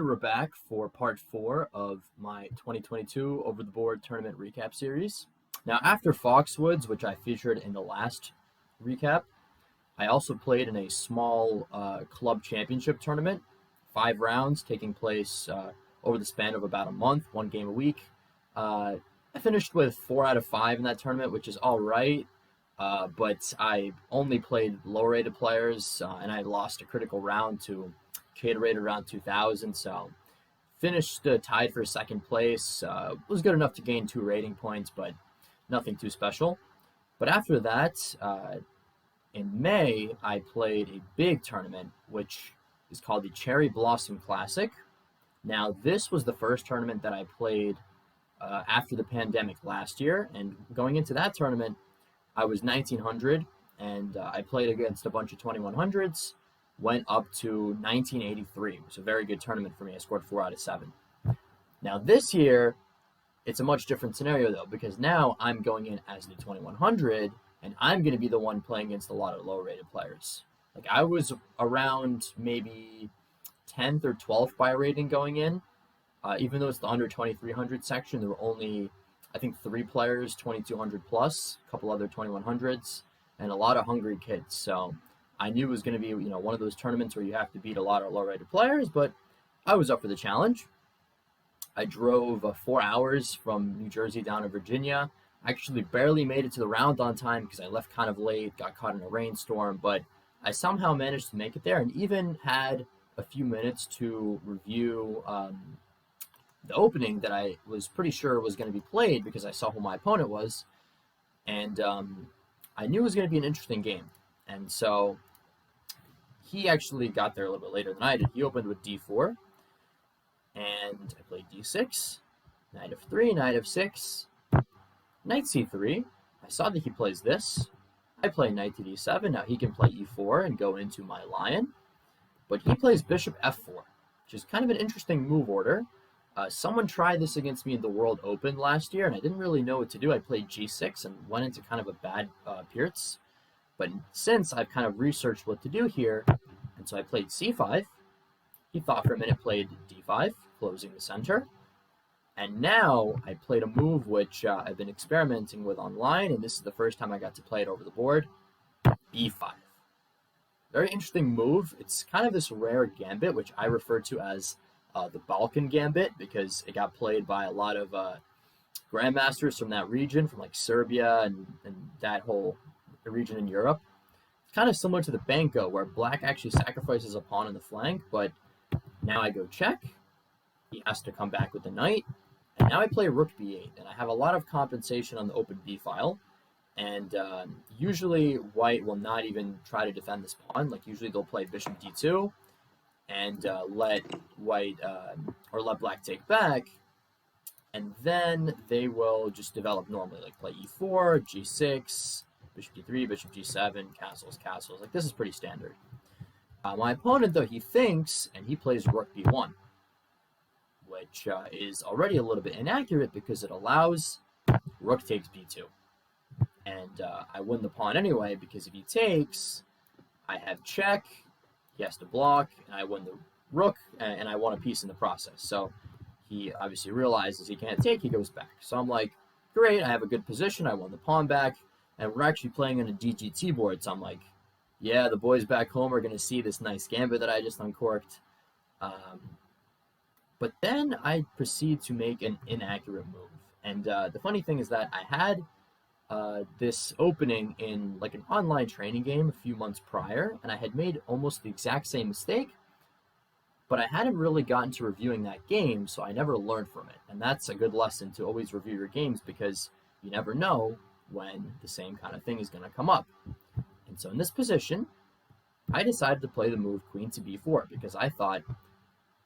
we're back for part 4 of my 2022 Over the Board Tournament Recap Series. Now, after Foxwoods, which I featured in the last recap, I also played in a small club championship tournament, 5 rounds taking place over the span of about a month, 1 game a week. I finished with 4 out of 5 in that tournament, which is all right, but I only played low-rated players, and I lost a critical round to Caterade around 2000, so finished tied for second place. Was good enough to gain 2 rating points, but nothing too special. But after that, in May, I played a big tournament, which is called the Cherry Blossom Classic. Now, this was the first tournament that I played after the pandemic last year, and going into that tournament, I was 1900, and I played against a bunch of 2100s. Went up to 1983. It was a very good tournament for me. I scored 4 out of 7. Now this year, it's a much different scenario though, because now I'm going in as the 2100, and I'm going to be the one playing against a lot of low-rated players. Like I was around maybe 10th or 12th by rating going in. Even though it's the under 2300 section, there were only, I think, 3 players, 2200 plus, a couple other 2100s, and a lot of hungry kids. So I knew it was going to be, one of those tournaments where you have to beat a lot of low-rated players, but I was up for the challenge. I drove 4 hours from New Jersey down to Virginia. I actually barely made it to the round on time because I left kind of late, got caught in a rainstorm, but I somehow managed to make it there and even had a few minutes to review the opening that I was pretty sure was going to be played because I saw who my opponent was, and I knew it was going to be an interesting game. And so he actually got there a little bit later than I did. He opened with d4, and I played d6, knight of 3, knight of 6, knight c3. I saw that he plays this. I play knight to d7. Now he can play e4 and go into my lion, but he plays bishop f4, which is kind of an interesting move order. Someone tried this against me in the World Open last year, and I didn't really know what to do. I played g6 and went into kind of a bad Pierce. But since I've kind of researched what to do here, and so I played c5, he thought for a minute, played d5, closing the center. And now I played a move which I've been experimenting with online, and this is the first time I got to play it over the board, b5. Very interesting move. It's kind of this rare gambit, which I refer to as the Balkan Gambit, because it got played by a lot of grandmasters from that region, from like Serbia and that whole region in Europe. It's kind of similar to the Banco, where black actually sacrifices a pawn on the flank, but now I go check. He has to come back with the knight, and now I play rook b8, and I have a lot of compensation on the open b file, and usually white will not even try to defend this pawn. Like usually they'll play bishop d2 and let white or let black take back, and then they will just develop normally, like play e4, g6, bishop d3, bishop g7, castles, castles. Like this is pretty standard. My opponent, though, he thinks, and he plays rook b1, which is already a little bit inaccurate because it allows rook takes b2. And I win the pawn anyway, because if he takes, I have check, he has to block, and I win the rook, and I won a piece in the process. So he obviously realizes he can't take, he goes back. So I'm like, great, I have a good position, I won the pawn back, and we're actually playing on a DGT board, so I'm like, yeah, the boys back home are going to see this nice gambit that I just uncorked. But then I proceed to make an inaccurate move. And the funny thing is that I had this opening in like an online training game a few months prior, and I had made almost the exact same mistake, but I hadn't really gotten to reviewing that game, so I never learned from it. And that's a good lesson, to always review your games, because you never know when the same kind of thing is going to come up. And so in this position, I decided to play the move queen to b4, because I thought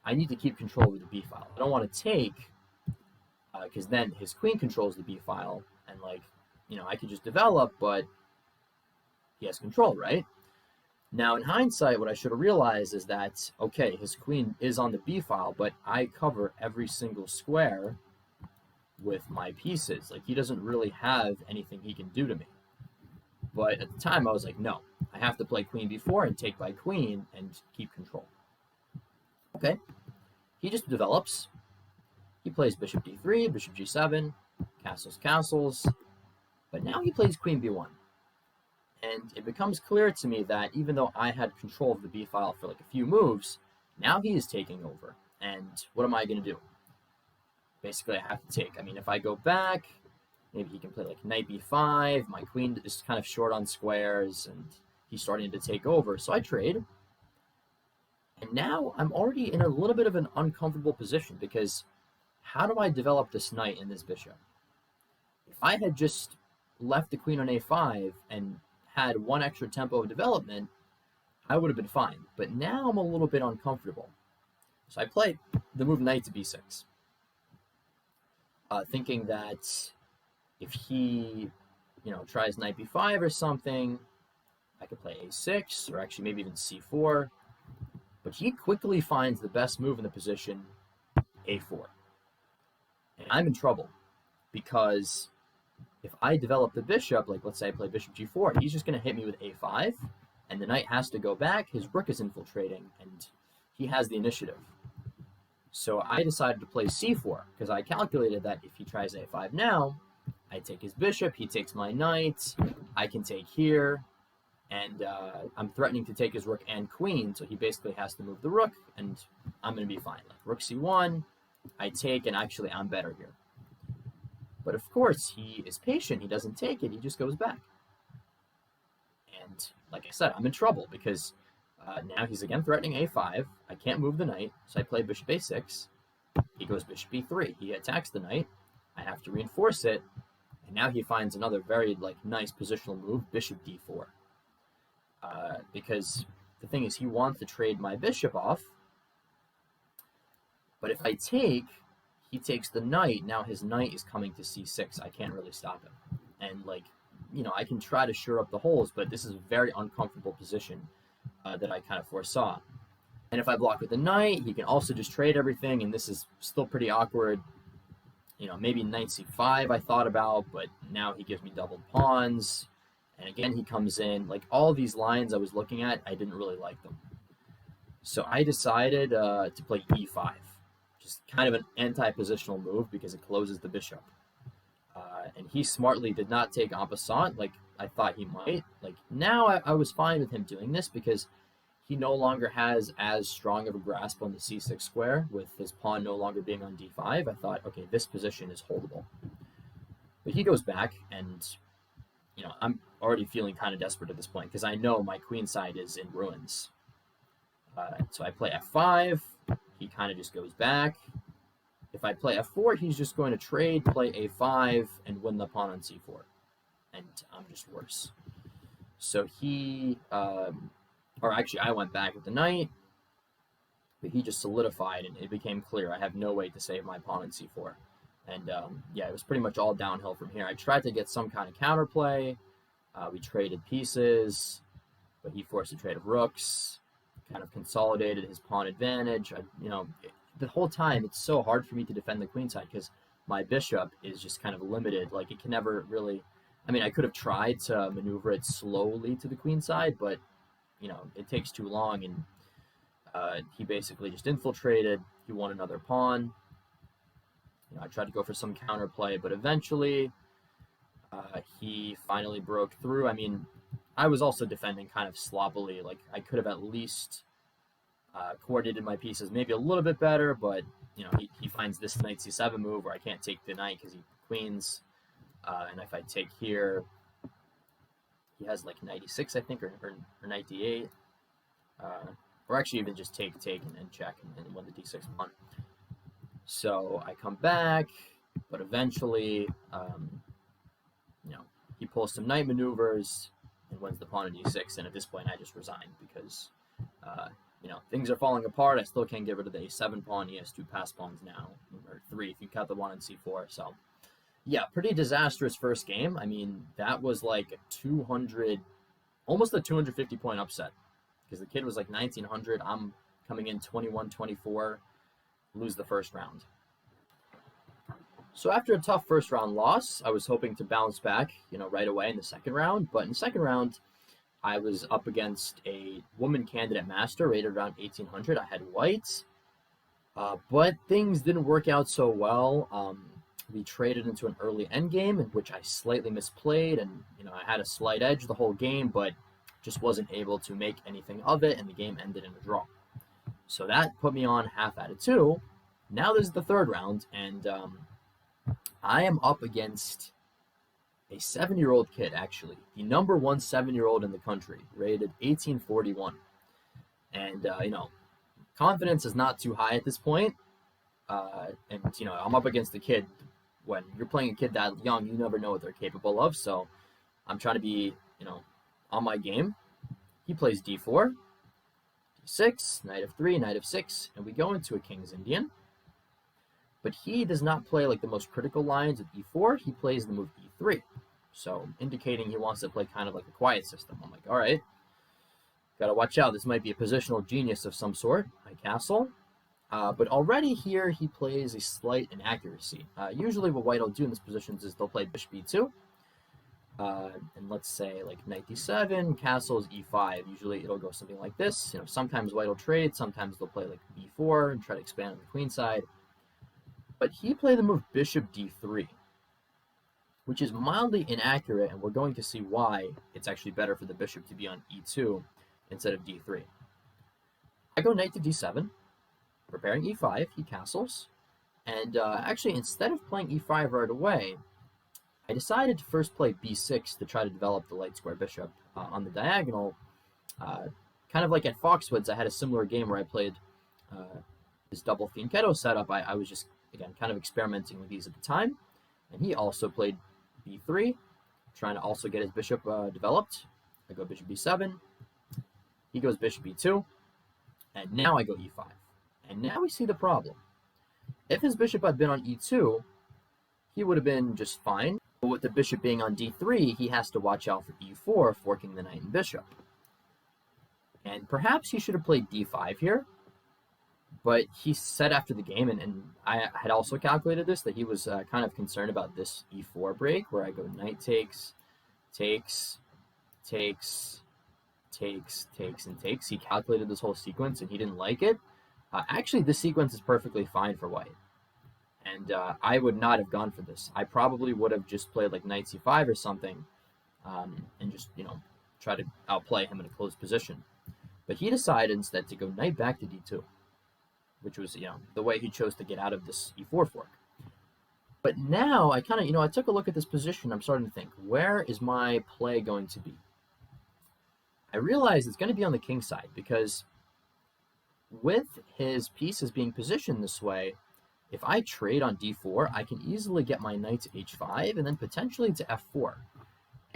I need to keep control over the b file. I don't want to take, because then his queen controls the b file, and like, I could just develop, but he has control, right? Now, in hindsight, what I should have realized is that, okay, his queen is on the b file, but I cover every single square with my pieces. Like, he doesn't really have anything he can do to me. But at the time, I was like, no, I have to play queen b4 and take by queen and keep control. Okay. he just develops. He plays bishop d3, bishop g7, castles, but now he plays queen b1. And it becomes clear to me that even though I had control of the b file for like a few moves, now he is taking over. And what am I going to do? Basically, I have to take. I mean, if I go back, maybe he can play like knight b5. My queen is kind of short on squares, and he's starting to take over. So I trade. And now I'm already in a little bit of an uncomfortable position because how do I develop this knight and this bishop? If I had just left the queen on a5 and had one extra tempo of development, I would have been fine. But now I'm a little bit uncomfortable. So I play the move knight to b6, thinking that if he, tries knight b5 or something, I could play a6 or actually maybe even c4. But he quickly finds the best move in the position, a4. And I'm in trouble because if I develop the bishop, like let's say I play bishop g4, he's just going to hit me with a5, and the knight has to go back. His rook is infiltrating, and he has the initiative. So I decided to play c4 because I calculated that if he tries a5 now, I take his bishop, he takes my knight, I can take here, and I'm threatening to take his rook and queen, so he basically has to move the rook, and I'm going to be fine. Like rook c1, I take, and actually I'm better here. But of course, he is patient. He doesn't take it. He just goes back. And like I said, I'm in trouble because now he's again threatening a5. I can't move the knight, so I play bishop a6. He goes bishop b3. He attacks the knight. I have to reinforce it. And now he finds another very nice positional move, bishop d4. Because the thing is, he wants to trade my bishop off. But if I take, he takes the knight. Now his knight is coming to c6. I can't really stop him. And I can try to shore up the holes, but this is a very uncomfortable position that I kind of foresaw. And if I block with the knight, he can also just trade everything, and this is still pretty awkward. Maybe knight c5 I thought about, but now he gives me doubled pawns. And again, he comes in. All these lines I was looking at, I didn't really like them. So I decided to play e5. Just kind of an anti-positional move because it closes the bishop. And he smartly did not take en passant like I thought he might. Now I was fine with him doing this because he no longer has as strong of a grasp on the c6 square with his pawn no longer being on d5. I thought, okay, this position is holdable. But he goes back, and I'm already feeling kind of desperate at this point because I know my queen side is in ruins. So I play f5. He kind of just goes back. If I play f4, he's just going to trade, play a5, and win the pawn on c4. And I'm just worse. So he, or actually I went back with the knight, but he just solidified, and it became clear I have no way to save my pawn on c4. And it was pretty much all downhill from here. I tried to get some kind of counterplay. We traded pieces, but he forced a trade of rooks, kind of consolidated his pawn advantage. The whole time it's so hard for me to defend the queen side because my bishop is just kind of limited. It can never really, I could have tried to maneuver it slowly to the queen side, but it takes too long, and he basically just infiltrated. He won another pawn. I tried to go for some counterplay, but eventually he finally broke through. I was also defending kind of sloppily. I could have at least coordinated my pieces maybe a little bit better, but he finds this knight c7 move where I can't take the knight because he queens, and if I take here, he has knight e6 I think, or knight d8, or actually even just take and check and win the d6 pawn. So I come back, but eventually he pulls some knight maneuvers and wins the pawn on d6, and at this point I just resign because things are falling apart. I still can't get rid of the a7 pawn. He has two pass pawns now, or three if you count the one on c4. So yeah, pretty disastrous first game. That was almost a 250 point upset because the kid was 1900. I'm coming in 21-24, lose the first round. So after a tough first round loss, I was hoping to bounce back, right away in the second round. But in the second round, I was up against a woman candidate master rated around 1800. I had white. But things didn't work out so well. We traded into an early endgame in which I slightly misplayed, and I had a slight edge the whole game, but just wasn't able to make anything of it, and the game ended in a draw. So that put me on half out of two. Now this is the third round, and I am up against a 7-year-old kid, actually, the number one 7-year-old in the country, rated 1841. And confidence is not too high at this point. And I'm up against a kid. When you're playing a kid that young, you never know what they're capable of. So I'm trying to be, on my game. He plays d4, d6, knight of 3, knight of 6, and we go into a King's Indian. But he does not play like the most critical lines of e4. He plays the move e3. So indicating he wants to play kind of like a quiet system. I'm like, all right, gotta watch out. This might be a positional genius of some sort. I castle. But already here he plays a slight inaccuracy. Usually what white will do in these positions is they'll play bishop e2. And let's say like knight d7, castles e5. Usually it'll go something like this. Sometimes white will trade. Sometimes they'll play like b4 and try to expand on the queen side. But he played the move bishop d3, which is mildly inaccurate, and we're going to see why it's actually better for the bishop to be on e2 instead of d3. I go knight to d7, preparing e5, he castles, and actually instead of playing e5 right away, I decided to first play b6 to try to develop the light square bishop on the diagonal. Kind of like at Foxwoods, I had a similar game where I played this double fianchetto setup. I was just, again, kind of experimenting with these at the time, and he also played b3, trying to also get his bishop developed. I go bishop b7, he goes bishop e2, and now I go e5. And now we see the problem. If his bishop had been on e2, he would have been just fine. But with the bishop being on d3, he has to watch out for e4, forking the knight and bishop. And perhaps he should have played d5 here. But he said after the game, and I had also calculated this, that he was kind of concerned about this e4 break, where I go knight takes, takes, takes, takes, takes, and takes. He calculated this whole sequence, and he didn't like it. Actually, this sequence is perfectly fine for white. And I would not have gone for this. I probably would have just played like knight c5 or something, and just, try to outplay him in a closed position. But he decided instead to go knight back to d2, which was, the way he chose to get out of this e4 fork. But now I kind of, I took a look at this position. I'm starting to think, where is my play going to be? I realized it's going to be on the king side, because with his pieces being positioned this way, if I trade on d4, I can easily get my knight to h5 and then potentially to f4.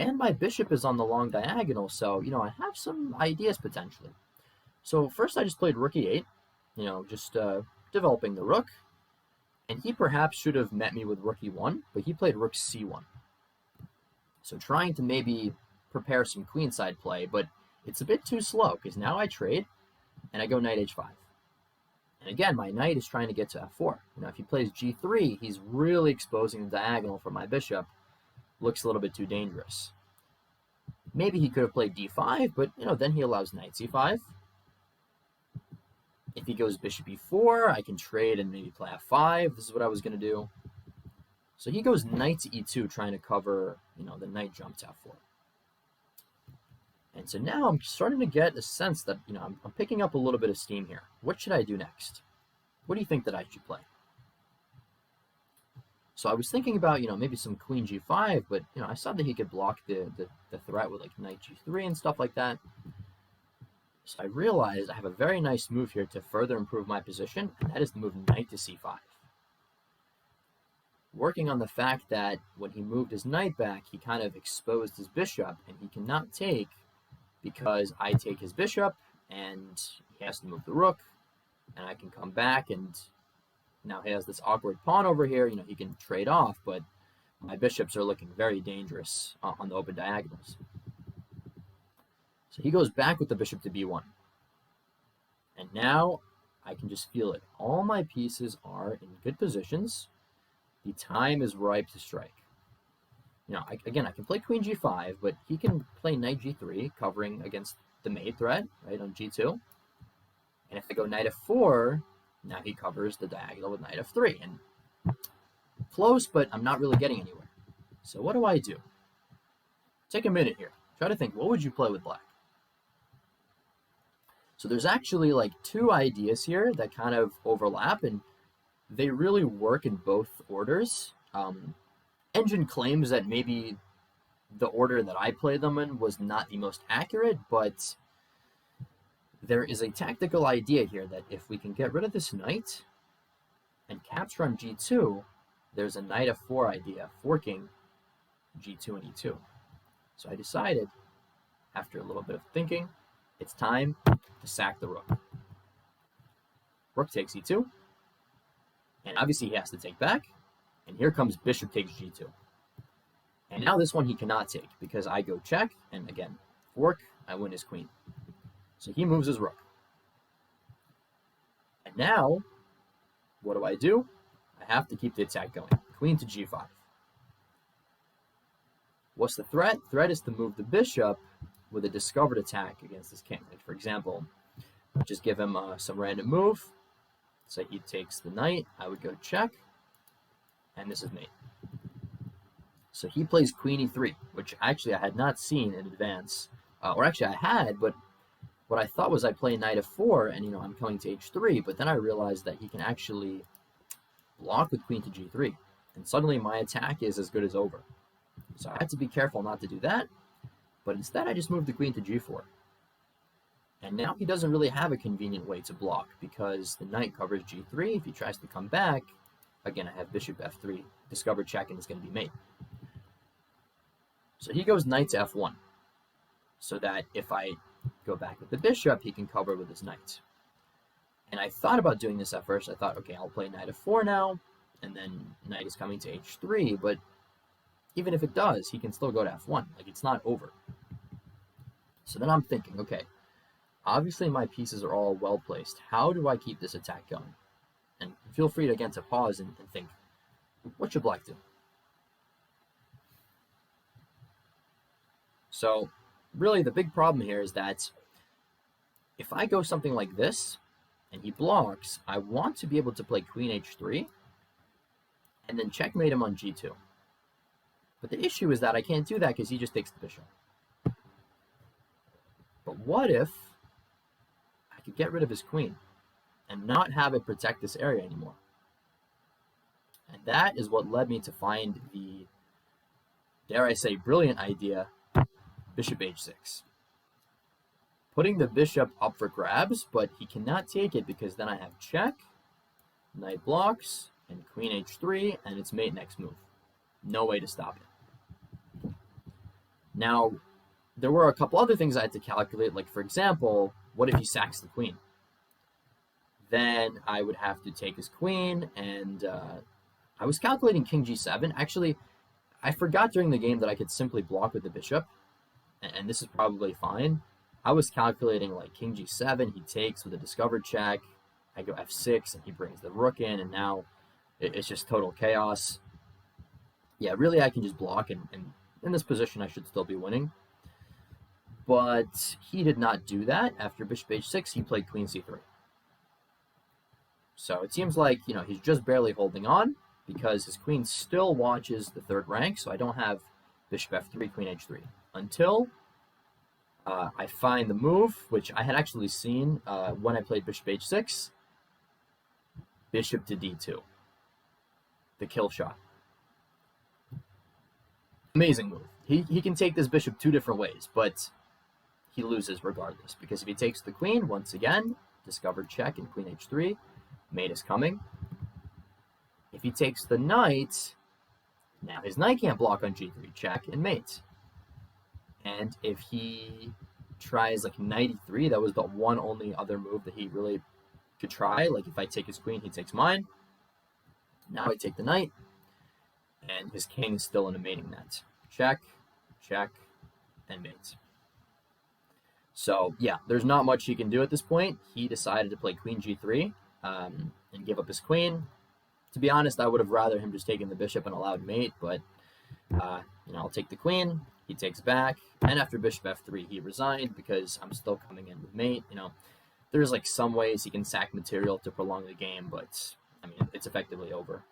And my bishop is on the long diagonal, so, I have some ideas potentially. So first I just played rook e8, just developing the rook. And he perhaps should have met me with rook e1, but he played rook c1. So trying to maybe prepare some queenside play, but it's a bit too slow, because now I trade, and I go knight h5. And again, my knight is trying to get to f4. If he plays g3, he's really exposing the diagonal for my bishop. Looks a little bit too dangerous. Maybe he could have played d5, but then he allows knight c5. If he goes bishop e4, I can trade and maybe play f5. This is what I was going to do. So he goes knight to e2, trying to cover, the knight jump to f4. And so now I'm starting to get a sense that, I'm picking up a little bit of steam here. What should I do next? What do you think that I should play? So I was thinking about, maybe some queen g5, but, I saw that he could block the threat with like knight g3 and stuff like that. So I realized I have a very nice move here to further improve my position, and that is the move knight to c5. Working on the fact that when he moved his knight back, he kind of exposed his bishop, and he cannot take because I take his bishop, and he has to move the rook, and I can come back, and now he has this awkward pawn over here. He can trade off, but my bishops are looking very dangerous on the open diagonals. So he goes back with the bishop to b1. And now I can just feel it. All my pieces are in good positions. The time is ripe to strike. I can play queen g5, but he can play knight g3, covering against the mate threat, right, on g2. And if I go knight f4, Now he covers the diagonal with knight f3, and close, but I'm not really getting anywhere. So what do I do? Take a minute here. Try to think, what would you play with black? So there's actually like two ideas here that kind of overlap, and they really work in both orders. Engine claims that maybe the order that I played them in was not the most accurate, but there is a tactical idea here that if we can get rid of this knight and capture on g2, there's a knight f4 idea, forking g2 and e2. So I decided, after a little bit of thinking, it's time to sack the rook. Rook takes e2, and obviously he has to take back, and here comes bishop takes g2. And now this one he cannot take, because I go check, and again, fork, I win his queen. So he moves his rook. And now, what do? I have to keep the attack going. Queen to g5. What's the threat? The threat is to move the bishop with a discovered attack against this king. Like for example, just give him some random move. Say he takes the knight, I would go check, and this is mate. So he plays queen e3, which actually I had not seen in advance. Or actually I had, but what I thought was I play knight f4, and I'm coming to h3, but then I realized that he can actually block with queen to g3, and suddenly my attack is as good as over. So I had to be careful not to do that, but instead I just moved the queen to g4. And now he doesn't really have a convenient way to block, because the knight covers g3. If he tries to come back, again I have bishop f3, discovered check, and it's going to be mate. So he goes knight to f1, so that if I go back with the bishop, he can cover with his knight. And I thought about doing this at first. I thought, okay, I'll play knight f4 now, and then knight is coming to h3, but even if it does, he can still go to f1. Like, it's not over. So then I'm thinking, okay, obviously my pieces are all well placed. How do I keep this attack going? And feel free to, again, to pause and think, what should black do? So really the big problem here is that if I go something like this and he blocks, I want to be able to play queen h3 and then checkmate him on g2. But the issue is that I can't do that because he just takes the bishop. But what if I could get rid of his queen and not have it protect this area anymore? And that is what led me to find the, dare I say, brilliant idea, bishop h6. Putting the bishop up for grabs, but he cannot take it because then I have check, knight blocks, and queen h3, and it's mate next move. No way to stop it. Now, there were a couple other things I had to calculate, like for example, what if he sacks the queen? Then I would have to take his queen, and I was calculating king g7. Actually, I forgot during the game that I could simply block with the bishop, and this is probably fine. I was calculating like king g7, he takes with a discovered check, I go f6, and he brings the rook in, and now it's just total chaos. Yeah, really I can just block, and in this position I should still be winning. But he did not do that. After bishop h6, he played queen c3. So it seems like, he's just barely holding on because his queen still watches the third rank, so I don't have bishop f3, queen h3. Until I find the move, which I had actually seen when I played bishop h6, bishop to d2. The kill shot. Amazing move. He can take this bishop two different ways, but he loses regardless, because if he takes the queen, once again, discovered check and queen h3, mate is coming. If he takes the knight, now his knight can't block on g3, check and mate. And if he tries like knight e3, that was the one only other move that he really could try. Like if I take his queen, he takes mine. Now I take the knight, and his king is still in a mating net. Check, check, and mate. So yeah, there's not much he can do at this point. He decided to play queen g3 and give up his queen. To be honest, I would have rather him just taken the bishop and allowed mate, but I'll take the queen. He takes back, and after bishop f3, he resigned because I'm still coming in with mate. there's like some ways he can sack material to prolong the game, but I mean, it's effectively over.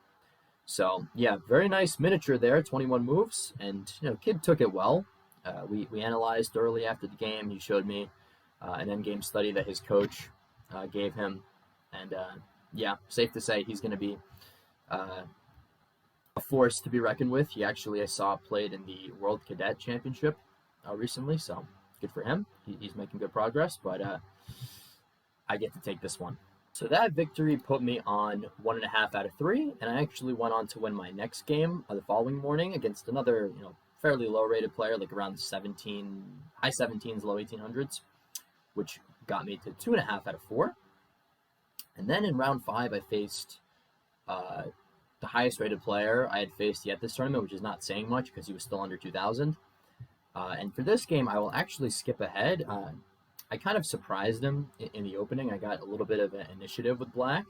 So yeah, very nice miniature there, 21 moves, and kid took it well. We analyzed early after the game. He showed me an end-game study that his coach gave him, and yeah, safe to say he's going to be a force to be reckoned with. He actually, I saw, played in the World Cadet Championship recently, so good for him. He's making good progress, but I get to take this one. So that victory put me on 1.5 out of 3, and I actually went on to win my next game the following morning against another, fairly low-rated player, like around high 17s, low 1800s, which got me to 2.5 out of 4. And then in round 5, I faced the highest-rated player I had faced yet this tournament, which is not saying much because he was still under 2,000. And for this game, I will actually skip ahead. I kind of surprised him in the opening. I got a little bit of an initiative with black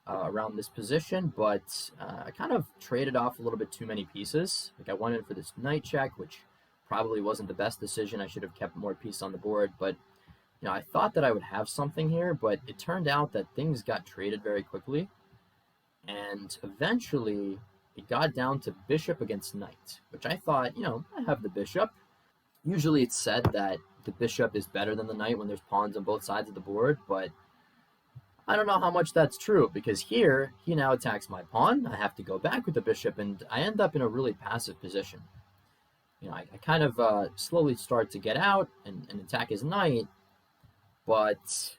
around this position, but I kind of traded off a little bit too many pieces. Like I went in for this knight check, which probably wasn't the best decision. I should have kept more pieces on the board, but I thought that I would have something here, but it turned out that things got traded very quickly, and eventually it got down to bishop against knight, which I thought, I have the bishop. Usually it's said that the bishop is better than the knight when there's pawns on both sides of the board, but I don't know how much that's true, because here he now attacks my pawn. I have to go back with the bishop, and I end up in a really passive position. I kind of slowly start to get out and attack his knight, but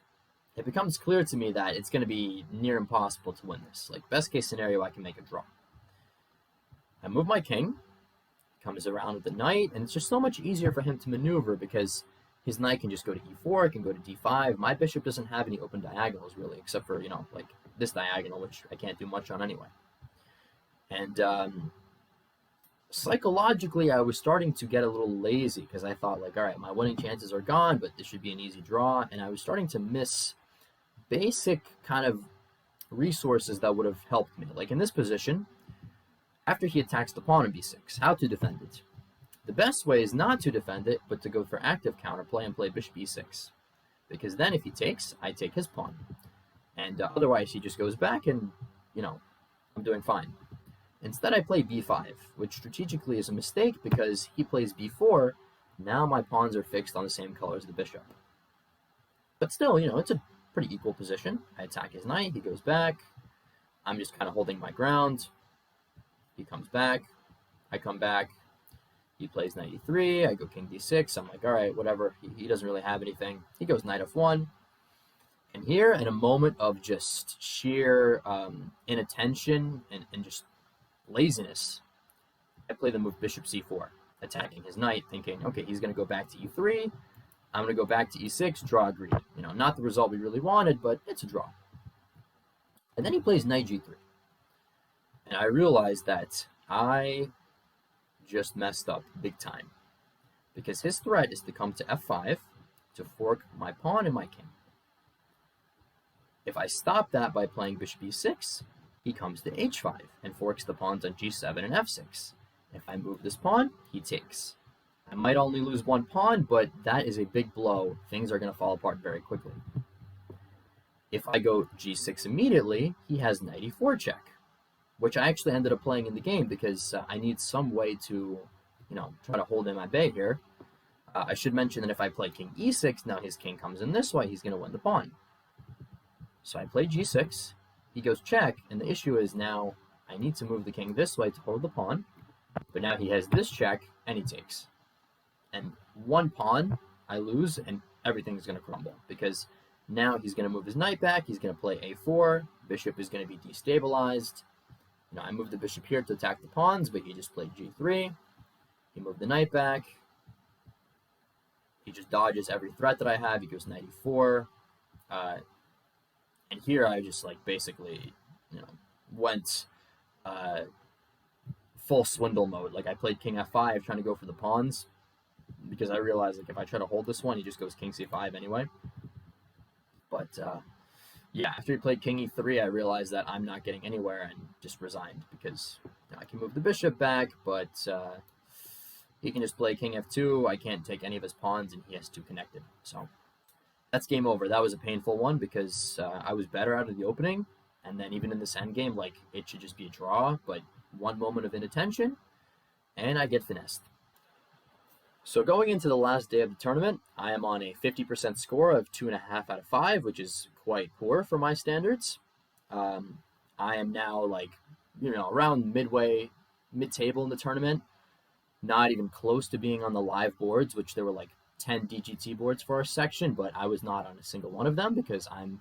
it becomes clear to me that it's going to be near impossible to win this. Like, best case scenario, I can make a draw. I move my king, comes around with the knight, and it's just so much easier for him to maneuver because his knight can just go to e4, it can go to d5. My bishop doesn't have any open diagonals, really, except for, like this diagonal, which I can't do much on anyway. And psychologically, I was starting to get a little lazy because I thought, like, all right, my winning chances are gone, but this should be an easy draw. And I was starting to miss basic kind of resources that would have helped me. Like in this position, after he attacks the pawn in b6, how to defend it? The best way is not to defend it, but to go for active counterplay and play bishop e6. Because then if he takes, I take his pawn. And otherwise he just goes back and, I'm doing fine. Instead I play b5, which strategically is a mistake because he plays b4. Now my pawns are fixed on the same color as the bishop. But still, it's a pretty equal position. I attack his knight, he goes back. I'm just kind of holding my ground. He comes back, I come back. He plays knight e3, I go king d6. I'm like, all right, whatever. He doesn't really have anything. He goes knight f1. And here, in a moment of just sheer inattention and just laziness, I play the move bishop c4, attacking his knight, thinking, okay, he's going to go back to e3. I'm going to go back to e6, draw agreed. Not the result we really wanted, but it's a draw. And then he plays knight g3. And I realized that I just messed up big time, because his threat is to come to f5 to fork my pawn and my king. If I stop that by playing bishop e6, he comes to h5 and forks the pawns on g7 and f6. If I move this pawn, he takes. I might only lose one pawn, but that is a big blow. Things are going to fall apart very quickly. If I go g6 immediately, he has knight e4 check, which I actually ended up playing in the game because I need some way to, try to hold him at bay here. I should mention that if I play king e6, now his king comes in this way, he's going to win the pawn. So I play g6, he goes check, and the issue is now I need to move the king this way to hold the pawn, but now he has this check, and he takes. And one pawn, I lose, and everything's going to crumble, because now he's going to move his knight back, he's going to play a4, bishop is going to be destabilized. I moved the bishop here to attack the pawns, but he just played g3. He moved the knight back. He just dodges every threat that I have. He goes knight e4. And here I just basically, went full swindle mode. Like I played king f5 trying to go for the pawns because I realized if I try to hold this one, he just goes king c5 anyway. But yeah, after he played king e3, I realized that I'm not getting anywhere and just resigned because I can move the bishop back, but he can just play king f2. I can't take any of his pawns, and he has two connected. So that's game over. That was a painful one because I was better out of the opening, and then even in this endgame, like, it should just be a draw, but one moment of inattention, and I get finessed. So going into the last day of the tournament, I am on a 50% score of 2.5 out of 5, which is quite poor for my standards. I am now, like, around mid-table in the tournament, not even close to being on the live boards, which there were like 10 DGT boards for our section, but I was not on a single one of them because I'm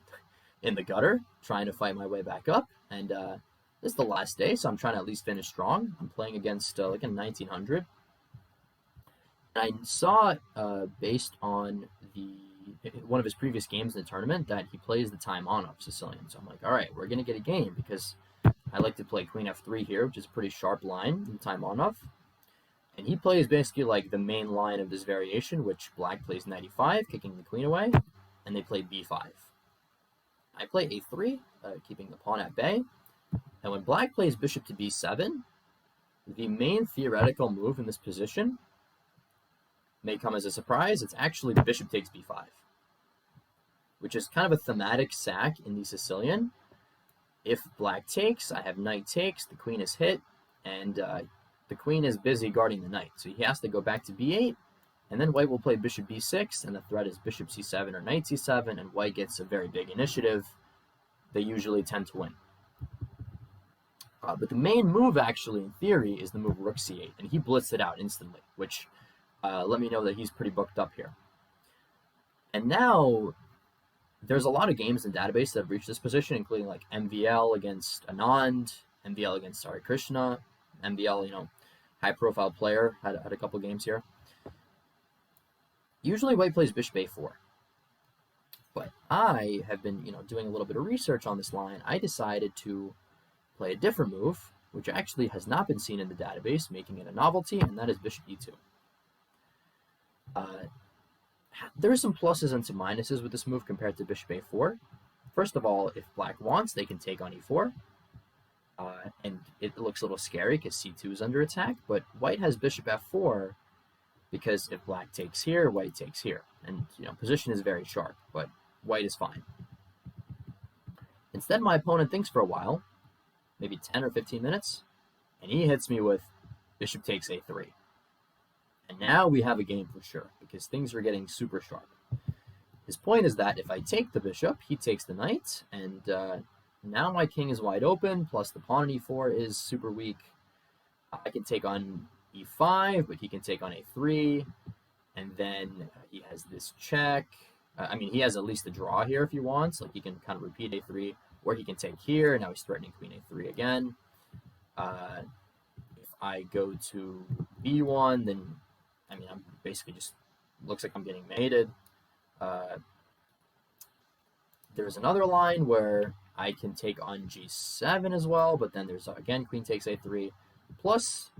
in the gutter trying to fight my way back up. And this is the last day, so I'm trying to at least finish strong. I'm playing against like a 1900. And I saw, based on one of his previous games in the tournament, that he plays the time on-off Sicilian. So I'm like, all right, we're going to get a game because I like to play queen f3 here, which is a pretty sharp line in time on-off. And he plays basically like the main line of this variation, which black plays knight e5, kicking the queen away, and they play b5. I play a3, keeping the pawn at bay. And when black plays bishop to b7, the main theoretical move in this position may come as a surprise. It's actually the bishop takes b5, which is kind of a thematic sack in the Sicilian. If black takes, I have knight takes, the queen is hit, and the queen is busy guarding the knight. So he has to go back to b8, and then white will play bishop b6, and the threat is bishop c7 or knight c7, and white gets a very big initiative. They usually tend to win. But the main move, actually, in theory, is the move rook c8, and he blitzed it out instantly, which let me know that he's pretty booked up here. And now, there's a lot of games in database that have reached this position, including like MVL against Anand, MVL against Sari Krishna, MVL, high-profile player, had a couple games here. Usually white plays bishop a4. But I have been, doing a little bit of research on this line. I decided to play a different move, which actually has not been seen in the database, making it a novelty, and that is bishop e2. There are some pluses and some minuses with this move compared to bishop a4. First of all, if black wants, they can take on e4. And it looks a little scary because c2 is under attack, but white has bishop f4 because if black takes here, white takes here. And, position is very sharp, but white is fine. Instead, my opponent thinks for a while, maybe 10 or 15 minutes, and he hits me with bishop takes a3. And now we have a game for sure, because things are getting super sharp. His point is that if I take the bishop, he takes the knight, and now my king is wide open, plus the pawn on e4 is super weak. I can take on e5, but he can take on a3, and then he has this check. He has at least a draw here if he wants. Like, he can kind of repeat a3, or he can take here. Now he's threatening queen a3 again. If I go to b1, then, I'm basically just, looks like I'm getting mated. There's another line where I can take on g7 as well, but then there's, again, queen takes a3, plus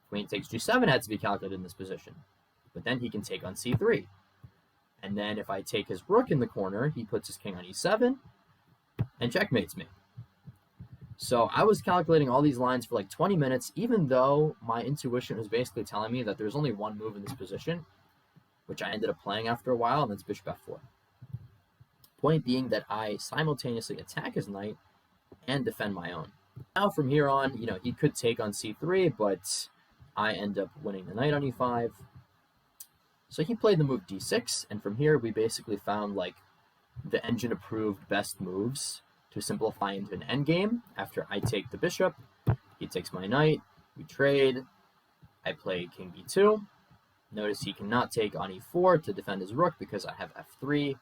queen takes g7 had to be calculated in this position. But then he can take on c3. And then if I take his rook in the corner, he puts his king on e7 and checkmates me. So I was calculating all these lines for like 20 minutes, even though my intuition was basically telling me that there's only one move in this position, which I ended up playing after a while, and that's bishop f4. Point being that I simultaneously attack his knight and defend my own. Now from here on, he could take on c3, but I end up winning the knight on e5. So he played the move d6, and from here we basically found like the engine-approved best moves to simplify into an endgame. After I take the bishop, he takes my knight, we trade, I play king b2. Notice he cannot take on e4 to defend his rook because I have f3,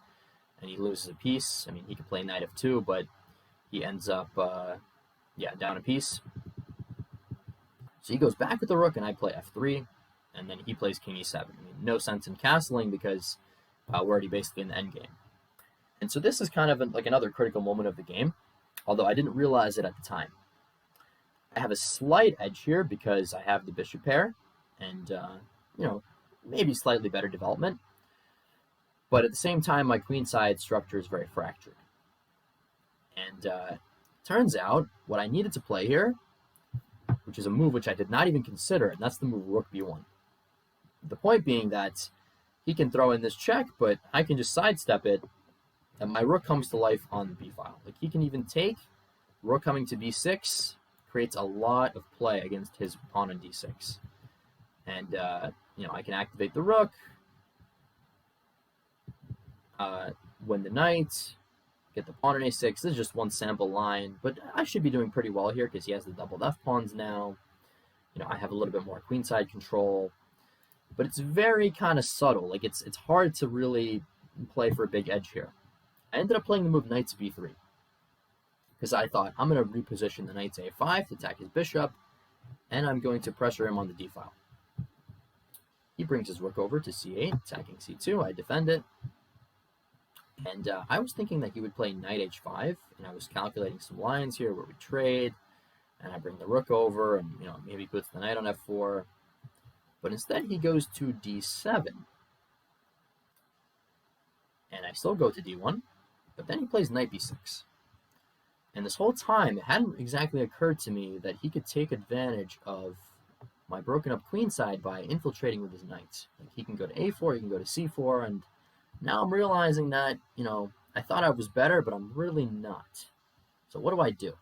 and he loses a piece. He could play knight f2, but he ends up, down a piece. So he goes back with the rook, and I play f3, and then he plays king e7. No sense in castling because we're already basically in the endgame. And so this is kind of like another critical moment of the game, although I didn't realize it at the time. I have a slight edge here because I have the bishop pair, and, maybe slightly better development. But at the same time, my queenside structure is very fractured. And turns out what I needed to play here, which is a move which I did not even consider, and that's the move rook b1. The point being that he can throw in this check, but I can just sidestep it, and my rook comes to life on the b file. Like, he can even take, rook coming to b6 creates a lot of play against his pawn on d6. And, I can activate the rook, win the knight, get the pawn on a6. This is just one sample line, but I should be doing pretty well here because he has the doubled f pawns now. I have a little bit more queenside control, but it's very kind of subtle. Like, it's hard to really play for a big edge here. I ended up playing the move knight to b3 because I thought I'm going to reposition the knight to a5 to attack his bishop, and I'm going to pressure him on the d file. He brings his rook over to c8, attacking c2. I defend it. And I was thinking that he would play knight h5, and I was calculating some lines here where we trade, and I bring the rook over, and maybe puts the knight on f4. But instead he goes to d7, and I still go to d1, but then he plays knight b6. And this whole time, it hadn't exactly occurred to me that he could take advantage of my broken up queenside by infiltrating with his knight. Like, he can go to a4, he can go to c4, and now I'm realizing that, I thought I was better, but I'm really not. So what do?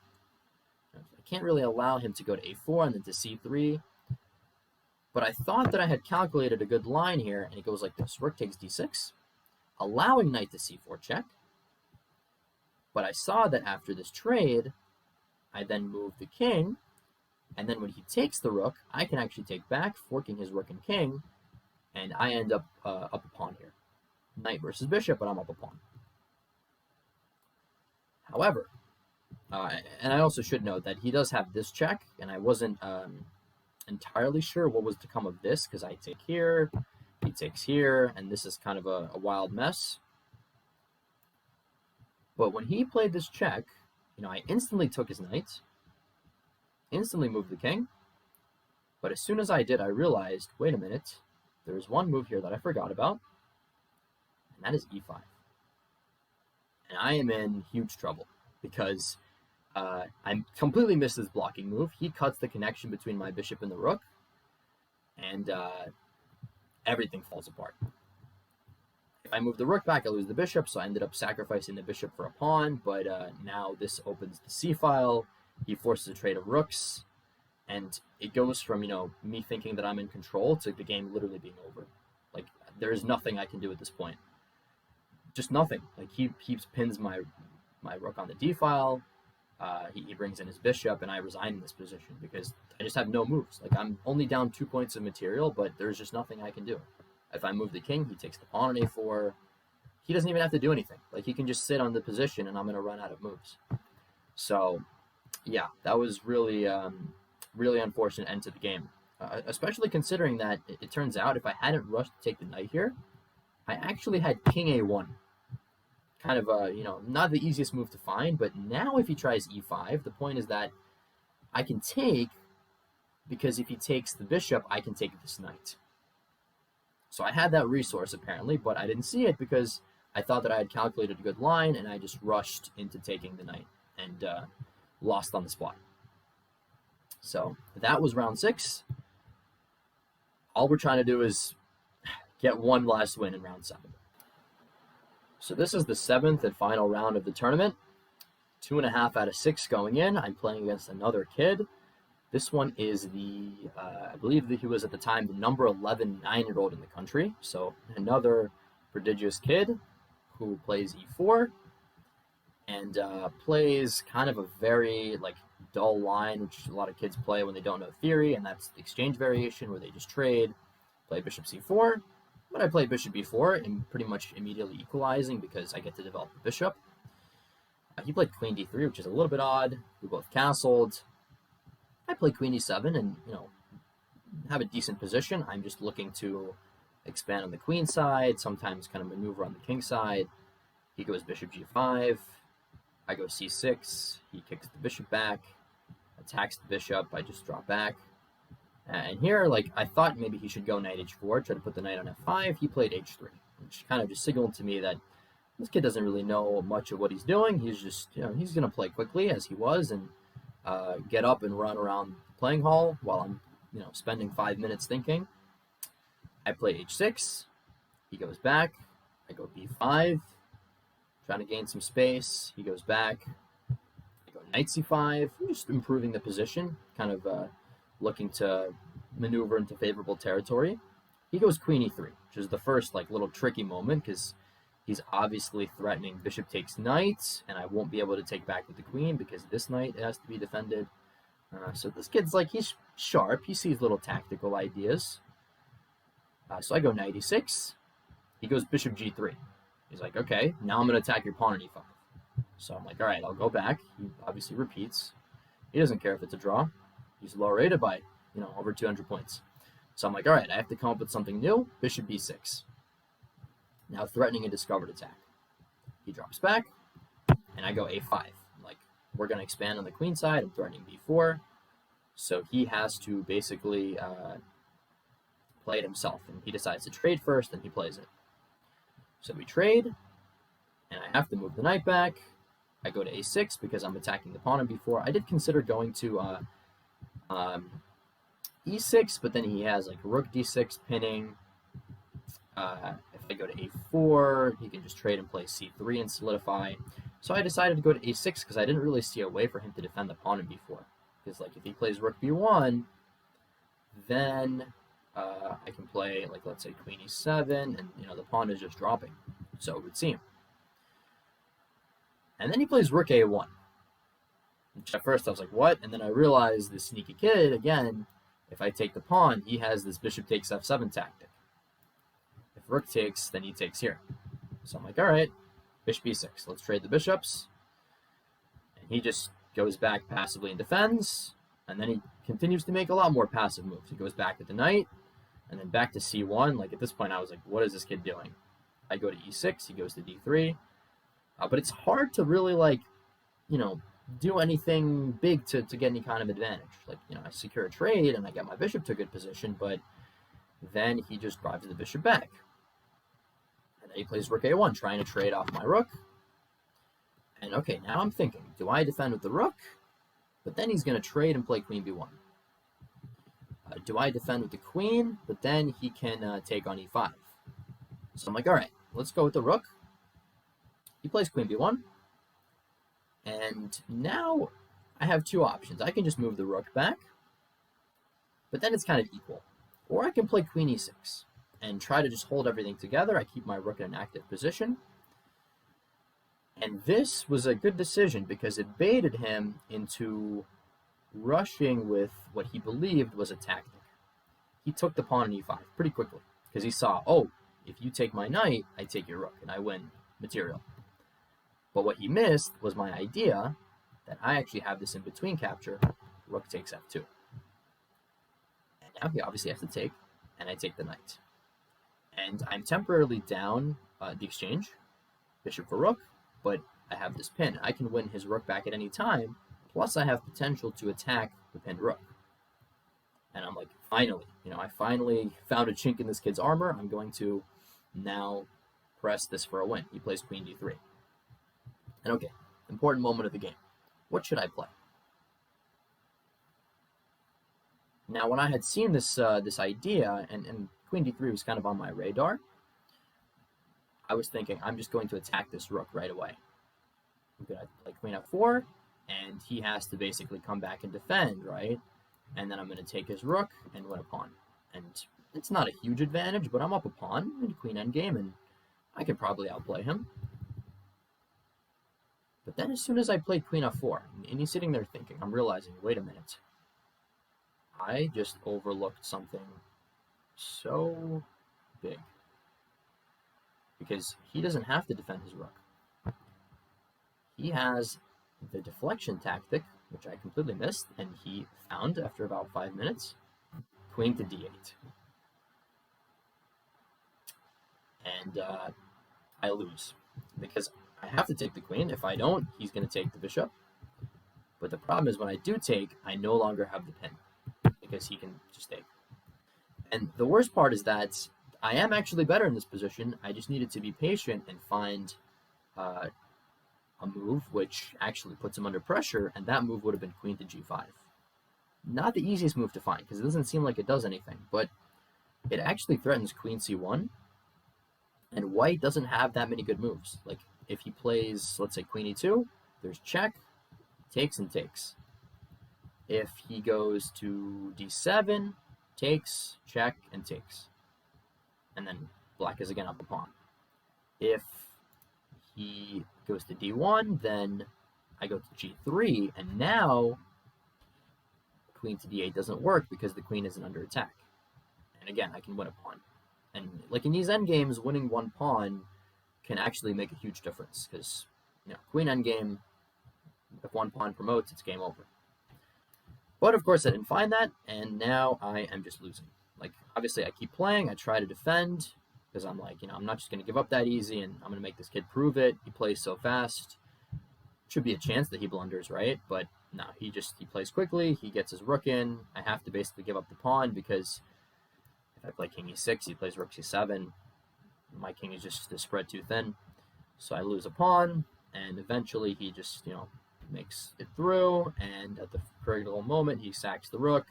I can't really allow him to go to a4 and then to c3. But I thought that I had calculated a good line here, and it goes like this. Rook takes d6, allowing knight to c4 check. But I saw that after this trade, I then move the king, and then when he takes the rook, I can actually take back, forking his rook and king, and I end up up a pawn here. Knight versus bishop, but I'm up a pawn. However, and I also should note that he does have this check, and I wasn't entirely sure what was to come of this, because I take here, he takes here, and this is kind of a wild mess. But when he played this check, I instantly took his knight, instantly moved the king, but as soon as I did, I realized, wait a minute, there's one move here that I forgot about, and that is e5. And I am in huge trouble because I completely missed this blocking move. He cuts the connection between my bishop and the rook, and everything falls apart. If I move the rook back, I lose the bishop, so I ended up sacrificing the bishop for a pawn, but now this opens the c file. He forces a trade of rooks, and it goes from, me thinking that I'm in control to the game literally being over. Like, there is nothing I can do at this point. Just nothing. Like, he pins my rook on the d file. He brings in his bishop, and I resign in this position because I just have no moves. Like, I'm only down 2 points of material, but there's just nothing I can do. If I move the king, he takes the pawn on a4. He doesn't even have to do anything. Like, he can just sit on the position, and I'm going to run out of moves. So, yeah, that was really, really unfortunate end to the game. Especially considering that it turns out if I hadn't rushed to take the knight here, I actually had king a1. Kind of, not the easiest move to find, but now if he tries e5, the point is that I can take, because if he takes the bishop, I can take this knight. So I had that resource apparently, but I didn't see it because I thought that I had calculated a good line, and I just rushed into taking the knight and lost on the spot. So that was round 6. All we're trying to do is get one last win in round 7. So this is the 7th and final round of the tournament. 2.5 out of 6 going in. I'm playing against another kid. This one is I believe that he was at the time the number 11 9-year-old in the country. So another prodigious kid who plays e4 and plays kind of a very dull line, which a lot of kids play when they don't know theory, and that's the exchange variation where they just trade, play bishop c4. But I play bishop b4 and pretty much immediately equalizing because I get to develop the bishop. He played queen d3, which is a little bit odd. We both castled. I play queen e7 and, have a decent position. I'm just looking to expand on the queen side, sometimes kind of maneuver on the king side. He goes bishop g5. I go c6. He kicks the bishop back, attacks the bishop. I just drop back. And here, I thought maybe he should go knight h4, try to put the knight on f5. He played h3, which kind of just signaled to me that this kid doesn't really know much of what he's doing. He's just, he's going to play quickly as he was and get up and run around the playing hall while I'm, spending 5 minutes thinking. I play h6. He goes back. I go b5, trying to gain some space. He goes back. I go knight c5, just improving the position, kind of looking to maneuver into favorable territory. He goes queen e3, which is the first like little tricky moment because he's obviously threatening bishop takes knight, and I won't be able to take back with the queen because this knight has to be defended. So this kid's like, he's sharp. He sees little tactical ideas. So I go knight e6. He goes bishop g3. He's like, okay, now I'm going to attack your pawn on e5. So I'm like, all right, I'll go back. He obviously repeats. He doesn't care if it's a draw. He's low rated by, over 200 points. So I'm like, all right, I have to come up with something new. Bishop b6. Now threatening a discovered attack. He drops back, and I go a5. Like, we're going to expand on the queen side. I'm threatening b4. So he has to basically play it himself. And he decides to trade first, and he plays it. So we trade, and I have to move the knight back. I go to a6 because I'm attacking the pawn on b4. I did consider going to e6, but then he has like rook d6 pinning. If I go to a4, he can just trade and play c3 and solidify. So I decided to go to a6 because I didn't really see a way for him to defend the pawn in b4. Because like if he plays rook b1, then I can play like, let's say queen e7, and the pawn is just dropping. So it would seem. And then he plays rook a1. Which at first I was like, what? And then I realized this sneaky kid, again, if I take the pawn, he has this bishop takes f7 tactic. If rook takes, then he takes here. So I'm like, all right, bishop b6. Let's trade the bishops. And he just goes back passively and defends. And then he continues to make a lot more passive moves. He goes back with the knight, and then back to c1. Like at this point, I was like, what is this kid doing? I go to e6. He goes to d3. But it's hard to really do anything big to get any kind of advantage. Like, I secure a trade and I get my bishop to a good position, but then he just drives the bishop back. And then he plays rook a1, trying to trade off my rook. And okay, now I'm thinking, do I defend with the rook? But then he's going to trade and play queen b1. Do I defend with the queen? But then he can take on e5. So I'm like, all right, let's go with the rook. He plays queen b1. And now I have two options. I can just move the rook back, but then it's kind of equal. Or I can play queen e6 and try to just hold everything together. I keep my rook in an active position. And this was a good decision because it baited him into rushing with what he believed was a tactic. He took the pawn on e5 pretty quickly because he saw, oh, if you take my knight, I take your rook and I win material. But what he missed was my idea that I actually have this in between capture, rook takes f2. And now he obviously has to take, and I take the knight. And I'm temporarily down the exchange, bishop for rook, but I have this pin. I can win his rook back at any time, plus I have potential to attack the pinned rook. And I'm like, finally, I finally found a chink in this kid's armor. I'm going to now press this for a win. He plays queen d3. And okay, important moment of the game. What should I play? Now, when I had seen this idea, and queen d3 was kind of on my radar, I was thinking, I'm just going to attack this rook right away. I'm going to play queen f4, and he has to basically come back and defend, right? And then I'm going to take his rook and win a pawn. And it's not a huge advantage, but I'm up a pawn in queen endgame, and I could probably outplay him. But then as soon as I played queen f4, and he's sitting there thinking, I'm realizing, wait a minute. I just overlooked something so big. Because he doesn't have to defend his rook. He has the deflection tactic, which I completely missed, and he found after about 5 minutes, queen to d8. And I lose. Because I have to take the queen. If I don't, he's going to take the bishop. But the problem is when I do take, I no longer have the pin. Because he can just take. And the worst part is that I am actually better in this position. I just needed to be patient and find a move which actually puts him under pressure, and that move would have been queen to g5. Not the easiest move to find, because it doesn't seem like it does anything, but it actually threatens queen c1, And white doesn't have that many good moves. Like if he plays, let's say queen e2, there's check, takes and takes. If he goes to d7, takes, check, and takes. And then black is again up a pawn. If he goes to d1, then I go to g3, and now queen to d8 doesn't work because the queen isn't under attack. And again, I can win a pawn. And like in these endgames, winning one pawn can actually make a huge difference because, queen endgame, if one pawn promotes, it's game over. But of course, I didn't find that, and now I am just losing. Like, obviously, I keep playing, I try to defend, because I'm like, I'm not just going to give up that easy, and I'm going to make this kid prove it. He plays so fast. Should be a chance that he blunders, right? But no, he plays quickly, he gets his rook in. I have to basically give up the pawn, because if I play king e6, he plays rook c7. My king is just spread too thin. So I lose a pawn, and eventually he just, makes it through, and at the critical moment, he sacks the rook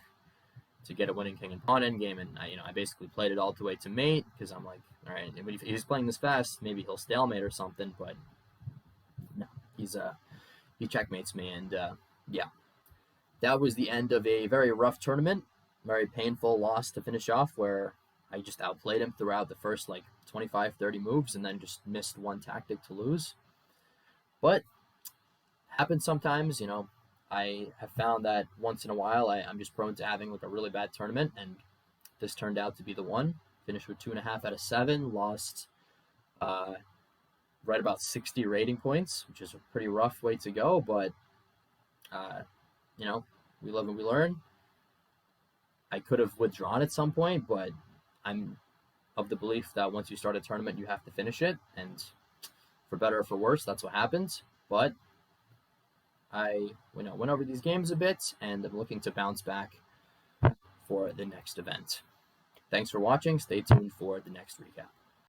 to get a winning king and pawn endgame, and I basically played it all the way to mate, because I'm like, all right, if he's playing this fast, maybe he'll stalemate or something, but no, he checkmates me, and yeah, that was the end of a very rough tournament, very painful loss to finish off, where I just outplayed him throughout the first 25, 30 moves, and then just missed one tactic to lose. But happens sometimes, I have found that once in a while I'm just prone to having a really bad tournament, and this turned out to be the one. Finished with 2.5 out of 7, lost right about 60 rating points, which is a pretty rough way to go, but we live and we learn. I could have withdrawn at some point, but I'm of the belief that once you start a tournament, you have to finish it, and for better or for worse, that's what happens. But I went over these games a bit, and I'm looking to bounce back for the next event. Thanks for watching. Stay tuned for the next recap.